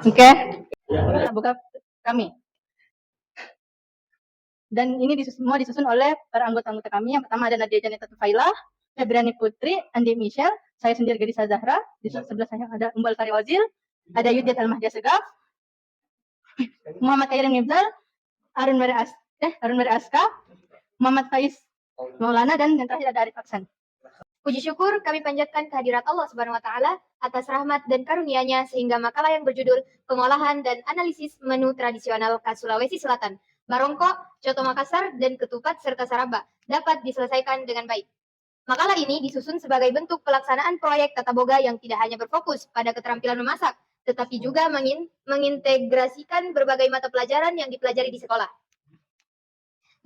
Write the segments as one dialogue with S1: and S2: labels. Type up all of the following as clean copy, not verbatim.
S1: Oke, buka kami. Dan ini semua disusun oleh para anggota-anggota kami. Yang pertama ada Nadia Janeta Tufaila, Febriani Putri, Andi Michelle, saya sendiri Gadisa Zahra, di sebelah saya ada Umbal Sari Ozil, ada Yudit Almahdia Segaf, Muhammad Khairin Mibzal, Arun Meri Aska, Muhammad Faiz Maulana, dan yang terakhir ada Arif Aksan.
S2: Puji syukur kami panjatkan kehadirat Allah Subhanahu wa taala atas rahmat dan karunia-Nya sehingga makalah yang berjudul Pengolahan dan Analisis Menu Tradisional Khas Sulawesi Selatan, Barongko, Coto Makassar, dan Ketupat serta Saraba dapat diselesaikan dengan baik. Makalah ini disusun sebagai bentuk pelaksanaan proyek tata boga yang tidak hanya berfokus pada keterampilan memasak, tetapi juga mengintegrasikan berbagai mata pelajaran yang dipelajari di sekolah.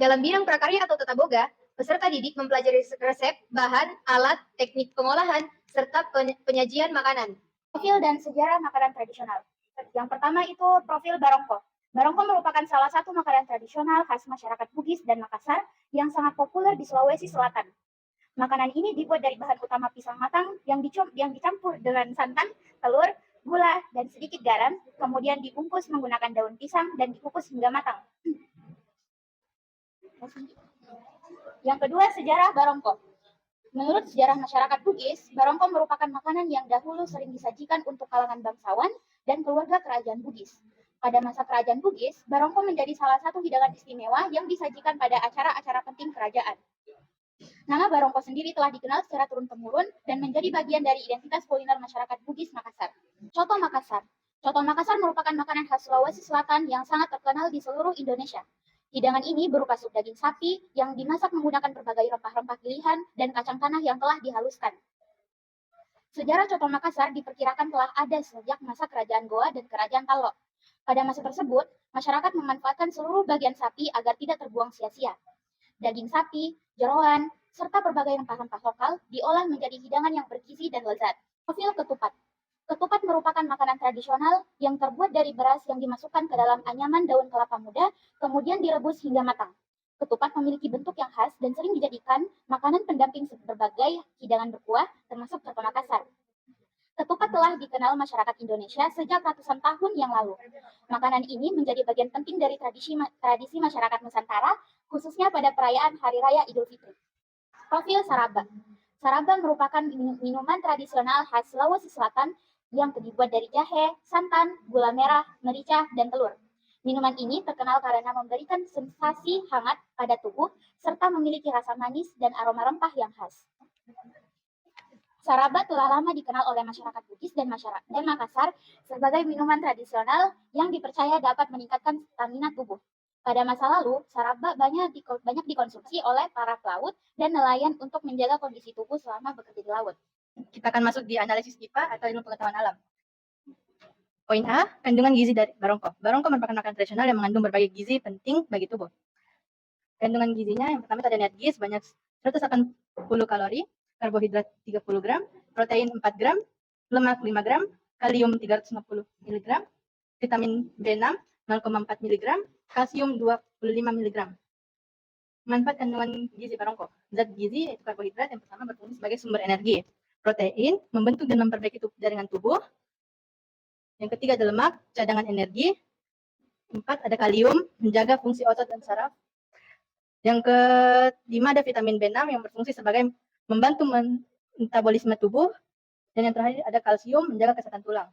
S2: Dalam bidang prakarya atau tata boga, peserta didik mempelajari resep, bahan, alat, teknik pengolahan, serta penyajian makanan.
S3: Profil dan sejarah makanan tradisional. Yang pertama itu profil Barongko. Barongko merupakan salah satu makanan tradisional khas masyarakat Bugis dan Makassar yang sangat populer di Sulawesi Selatan. Makanan ini dibuat dari bahan utama pisang matang yang dicampur dengan santan, telur, gula, dan sedikit garam, kemudian dibungkus menggunakan daun pisang dan dikukus hingga matang. Yang kedua, sejarah Barongko. Menurut sejarah masyarakat Bugis, Barongko merupakan makanan yang dahulu sering disajikan untuk kalangan bangsawan dan keluarga kerajaan Bugis. Pada masa kerajaan Bugis, Barongko menjadi salah satu hidangan istimewa yang disajikan pada acara-acara penting kerajaan. Nama Barongko sendiri telah dikenal secara turun-temurun dan menjadi bagian dari identitas kuliner masyarakat Bugis Makassar. Coto Makassar. Coto Makassar merupakan makanan khas Sulawesi Selatan yang sangat terkenal di seluruh Indonesia. Hidangan ini berupa sup daging sapi yang dimasak menggunakan berbagai rempah-rempah pilihan dan kacang tanah yang telah dihaluskan. Sejarah Coto Makassar diperkirakan telah ada sejak masa Kerajaan Goa dan Kerajaan Talok. Pada masa tersebut, masyarakat memanfaatkan seluruh bagian sapi agar tidak terbuang sia-sia. Daging sapi, jeroan, serta berbagai rempah-rempah lokal diolah menjadi hidangan yang bergizi dan lezat. Profil ketupat. Ketupat merupakan makanan tradisional yang terbuat dari beras yang dimasukkan ke dalam anyaman daun kelapa muda, kemudian direbus hingga matang. Ketupat memiliki bentuk yang khas dan sering dijadikan makanan pendamping berbagai hidangan berkuah, termasuk coto Makassar. Ketupat telah dikenal masyarakat Indonesia sejak ratusan tahun yang lalu. Makanan ini menjadi bagian penting dari tradisi masyarakat Nusantara, khususnya pada perayaan Hari Raya Idul Fitri. Profil Saraba. Saraba merupakan minuman tradisional khas Sulawesi Selatan yang dibuat dari jahe, santan, gula merah, merica, dan telur. Minuman ini terkenal karena memberikan sensasi hangat pada tubuh serta memiliki rasa manis dan aroma rempah yang khas. Saraba telah lama dikenal oleh masyarakat Bugis dan Makassar sebagai minuman tradisional yang dipercaya dapat meningkatkan stamina tubuh. Pada masa lalu, saraba banyak dikonsumsi oleh para pelaut dan nelayan untuk menjaga kondisi tubuh selama bekerja di laut.
S1: Kita akan masuk di analisis IPA atau ilmu pengetahuan alam. Poin A, kandungan gizi dari Barongko. Barongko merupakan makanan tradisional yang mengandung berbagai gizi penting bagi tubuh. Kandungan gizinya yang pertama ada net gizi sebanyak 180 kalori, karbohidrat 30 gram, protein 4 gram, lemak 5 gram, kalium 350 mg, vitamin B6 0,4 mg, kalsium 25 mg. Manfaat kandungan gizi Barongko. Zat gizi yaitu karbohidrat yang pertama berfungsi sebagai sumber energi. Protein membentuk dan memperbaiki jaringan tubuh. Yang ketiga ada lemak, cadangan energi. 4 ada kalium, menjaga fungsi otot dan saraf. Yang kelima ada vitamin B6 yang berfungsi sebagai membantu metabolisme tubuh. Dan yang terakhir ada kalsium, menjaga kesehatan tulang.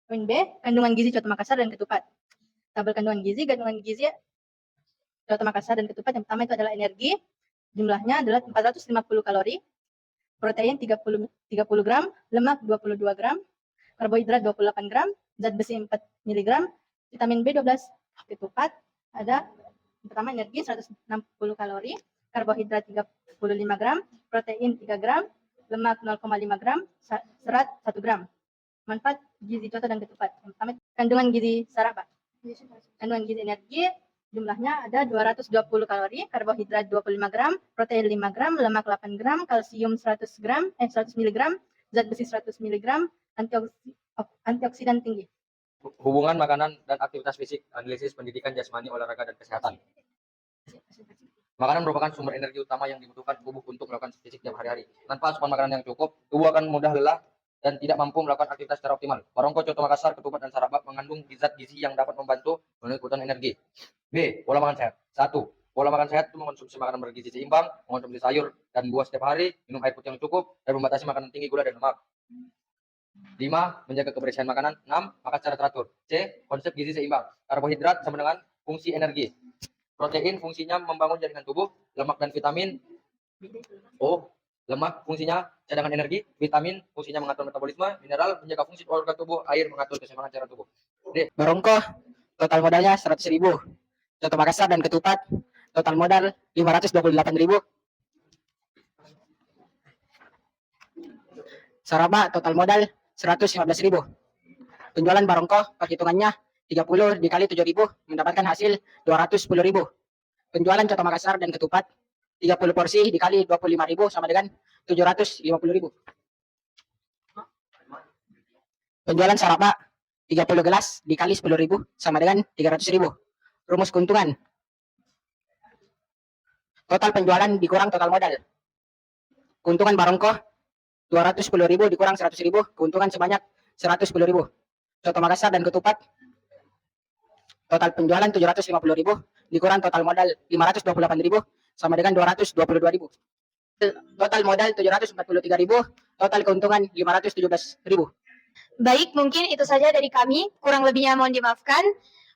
S1: Poin B, kandungan gizi coto Makassar dan ketupat. Tabel kandungan gizi coto Makassar dan ketupat yang pertama itu adalah energi. Jumlahnya adalah 450 kalori, protein 30 gram, lemak 22 gram, karbohidrat 28 gram, zat besi 4 mg, vitamin B12. Ketupat ada yang pertama energi 160 kalori, karbohidrat 35 gram, protein 3 gram, lemak 0,5 gram, serat 1 gram. Manfaat gizi coto dan ketupat. Yang pertama kandungan gizi saraba. Kandungan gizi energi jumlahnya ada 220 kalori, karbohidrat 25 gram, protein 5 gram, lemak 8 gram, kalsium 100 mg, zat besi 100 mg, antioksidan tinggi.
S4: Hubungan makanan dan aktivitas fisik, analisis pendidikan jasmani, olahraga, dan kesehatan. Makanan merupakan sumber energi utama yang dibutuhkan tubuh untuk melakukan fisik tiap hari-hari. Tanpa asupan makanan yang cukup, tubuh akan mudah lelah dan tidak mampu melakukan aktivitas secara optimal. Barongko, coto Makassar, ketupat, dan sarabak mengandung zat gizi yang dapat membantu memenuhi kebutuhan energi. B. Pola makan sehat. 1. Pola makan sehat itu mengonsumsi makanan bergizi seimbang, mengonsumsi sayur dan buah setiap hari, minum air putih yang cukup, dan membatasi makanan tinggi gula dan lemak. 5. Menjaga kebersihan makanan. 6. Makan secara teratur. C. Konsep gizi seimbang. Karbohidrat sama dengan fungsi energi. Protein fungsinya membangun jaringan tubuh, lemak dan vitamin. Lemak fungsinya cadangan energi, vitamin fungsinya mengatur metabolisme, mineral menjaga fungsi organ tubuh, air mengatur keseimbangan cairan tubuh. D.
S5: Barongko, total modalnya 100.000. Coto Makassar dan ketupat, total modal 528.000. Saraba, total modal 115.000. Penjualan barongko, perhitungannya 30 dikali 7.000 mendapatkan hasil 210.000. Penjualan coto Makassar dan ketupat 30 porsi dikali 25.000 sama dengan 750.000. Penjualan saraba 30 gelas dikali 10.000 sama dengan 300.000. Rumus keuntungan. Total penjualan dikurang total modal. Keuntungan barongko 210.000 dikurang 100.000, keuntungan sebanyak 110.000. Coto Makassar dan ketupat total penjualan 750.000 dikurang total modal 528.000 sama dengan 222.000. Total modal 743.000, total keuntungan 517.000.
S2: Baik, mungkin itu saja dari kami. Kurang lebihnya mohon dimaafkan.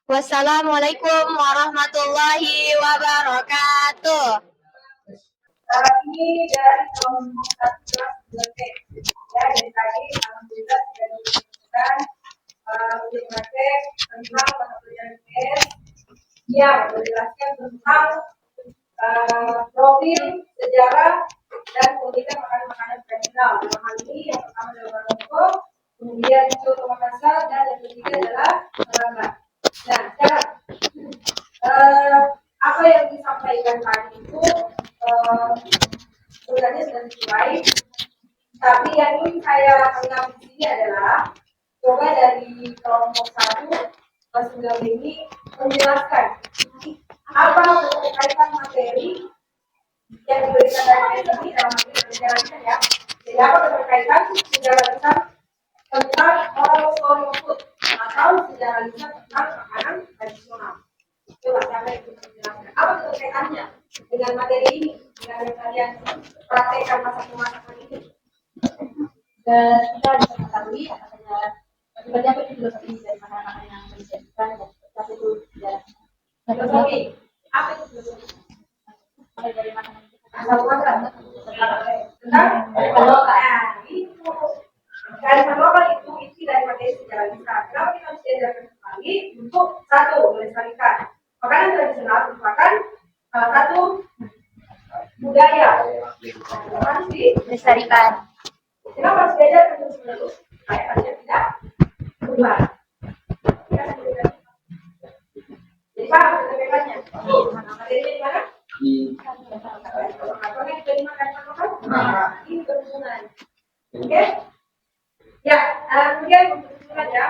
S2: Wassalamualaikum warahmatullahi wabarakatuh.
S6: Ini dari kelompok 14 ya, dari tadi alhamdulillah sudah diberikan uji praktek tentang mata pelajaran IPS yang menjelaskan tentang profil, sejarah, dan pendidikan makanan-makanan tradisional. Dalam hal ini yang pertama adalah barongko, kemudian coto Makassar, dan yang ketiga adalah serangga. Nah, sekarang apa yang disampaikan tadi itu sebenarnya sudah sesuai, tapi yang ingin saya anggap di sini adalah coba dari kelompok 1 Mas ini menjelaskan apa berkaitan materi yang diberikan dari ini dalam materi pelajaran ya. Jadi apa berkaitan sejarah lisan tentang oral story of food atau sejarah lisan tentang makanan tradisional. Coba siapa yang bisa menjelaskan apa berkaitannya dengan materi ini, dengan yang kalian praktekkan masakan ini.
S3: Dan kita bisa mengetahui apa saja seperti apa itu filosofi dari makanan-makanan yang disajikan dan seperti apa itu sejarah.
S6: Filosofi apa itu filosofi?
S3: Mulai dari makanan
S6: Asal muasal tentang lokal. Itu dari lokal itu isi dari materi sejarah lisan. Kenapa kita harus diajarkan kembali? Untuk satu melestarikan makanan tradisional merupakan salah satu budaya yang harus dilestarikan. Kenapa harus diajarkan terus-menerus? Supaya kalian tidak berubah. Jadi paham perbedanya? Materinya di mana? Apakah kita dimakan lokal? Ini berhubungan. Oke? Ya, kemudian berhubungan ya.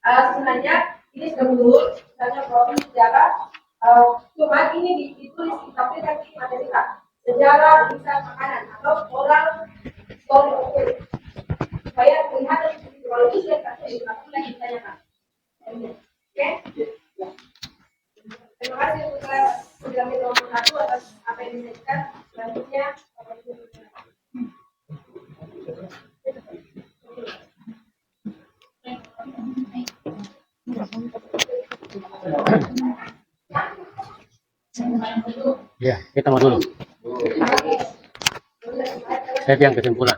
S6: Sebenarnya ini sudah mundur, misalnya profil sejarah. Cuma ini ditulis tapi kan di materi sejarah lisan makanan atau oral story of food. Supaya kelihatan kalau itu sudah kasih aku lagi ditanyakan. Oke? Terima kasih untuk sudah nomor 1 atas apa yang disajikan. Selanjutnya
S7: Ya, kita mau dulu. Saya yang kesimpulan.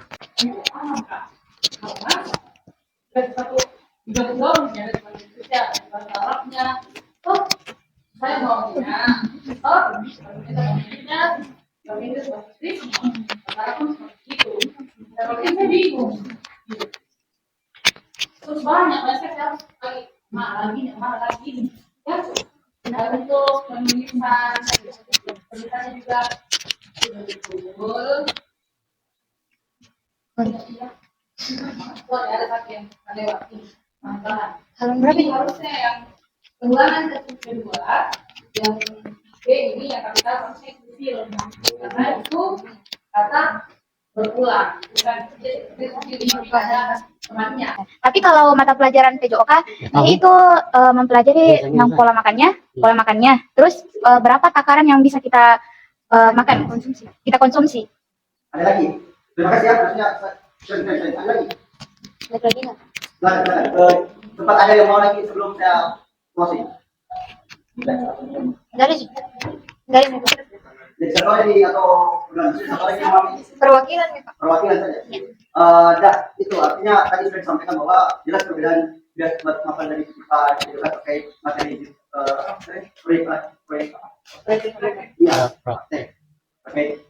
S3: terus banyak saya harus lagi ya. Nah, untuk penulisan penulisannya juga sudah betul. Ada satu yang ada waktu
S2: Halaman berapa ini?
S3: harusnya yang pengulangan kedua yang B ini yang kapital harusnya kecil karena itu kata Tapi kalau mata pelajaran PJOK ini itu mempelajari tentang pola makannya. Terus berapa takaran yang bisa kita konsumsi.
S5: Ada lagi. Terima kasih ya. Terusnya, ada lagi.
S3: Ada lagi nggak?
S5: Silakan. Tempat ada yang mau lagi sebelum saya closing.
S2: Dari
S5: Jadi satu lagi atau bukan? Satu lagi yang mau
S2: perwakilan nih Pak.
S5: perwakilan saja. Dah, itu artinya tadi sudah disampaikan bahwa jelas perbedaan makan dari kita juga terkait materi proyek. Iya, terkait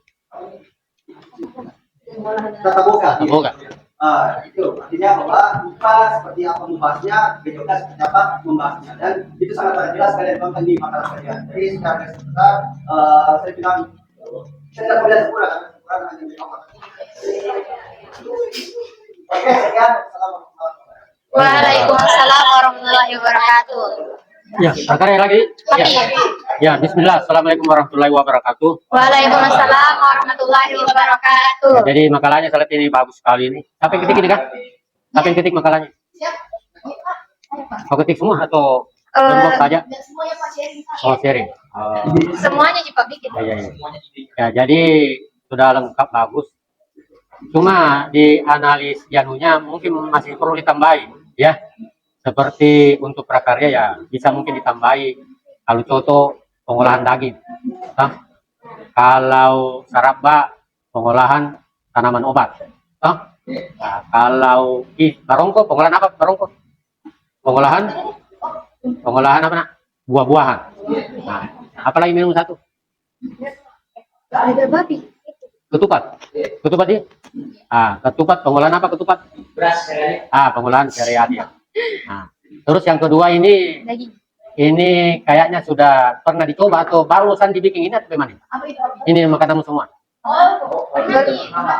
S5: tata boga.
S7: Tata boga.
S5: Itu artinya bahwa IPA seperti apa membahasnya, BJOK seperti apa membahasnya, dan itu sangat jelas kalian tonton di makalah kalian. Jadi secara garis besar, saya bilang saya tidak boleh sempurna karena sempurna hanya di Allah. Oke, sekian. Assalamualaikum.
S2: Waalaikumsalam warahmatullahi wabarakatuh.
S7: Ya, perkara lagi. Ya, Bismillah. Assalamualaikum warahmatullahi wabarakatuh.
S2: Waalaikumsalam warahmatullahi wabarakatuh.
S7: Ya, jadi makalahnya saat ini bagus sekali ini. Sampai ketik ini kan? Sampai ketik makalahnya. Mau ketik semua atau kelompok saja? Oh, sharing.
S2: Semuanya sih Pak bikin.
S7: Ya, ya, jadi sudah lengkap bagus. Cuma di analis janunya mungkin masih perlu ditambahi, ya. Seperti untuk prakarya ya bisa mungkin ditambahi kalau contoh pengolahan daging. Kalau saraba pengolahan tanaman obat. Nah, kalau barongko pengolahan apa barongko? Pengolahan apa nak? Buah-buahan. Nah, apalagi minum satu?
S2: Ada babi.
S7: Ketupat. Ketupat dia? Ketupat pengolahan apa ketupat?
S5: Beras.
S7: Pengolahan sereal ya. Nah, terus yang kedua ini kayaknya sudah pernah dicoba atau barusan dibikin ini atau bagaimana? Ini makananmu semua.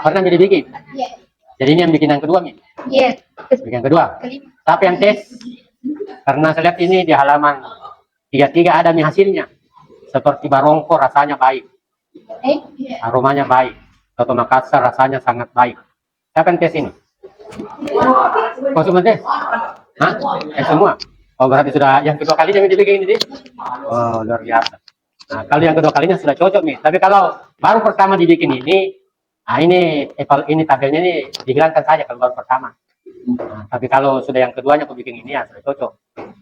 S7: Pernah dibikin? Jadi ini yang bikin yang kedua nih.
S2: Iya.
S7: Bikin yang kedua. Tapi yang tes karena saya lihat ini di halaman 33 ada nih hasilnya. Seperti barongko rasanya baik. Aromanya baik. Soto Makassar rasanya sangat baik. Siapa yang tes ini? Konsumen tes? Hah? Semua? Oh, berarti sudah yang kedua kalinya yang dibikin ini. Oh, luar biasa. Nah, kalau yang kedua kalinya sudah cocok nih. Tapi kalau baru pertama dibikin ini, ini tabelnya ini dihilangkan saja kalau baru pertama. Nah, tapi kalau sudah yang keduanya aku bikin ini ya sudah cocok.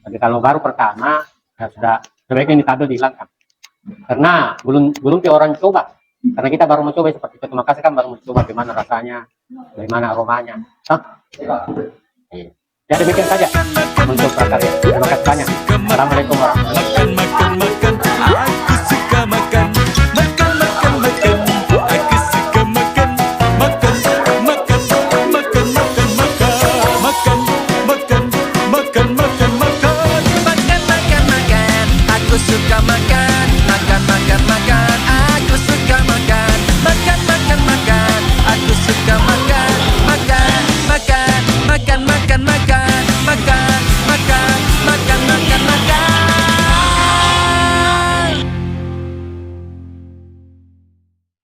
S7: Tapi kalau baru pertama ya sudah sebaiknya ini tabel dihilangkan. Karena belum orang coba. Karena kita baru mencoba seperti Soto Makassar kan baru mencoba bagaimana rasanya, bagaimana aromanya. Ya demikian saja untuk prakarya. Terima kasih banyak. Assalamualaikum warahmatullahi wabarakatuh.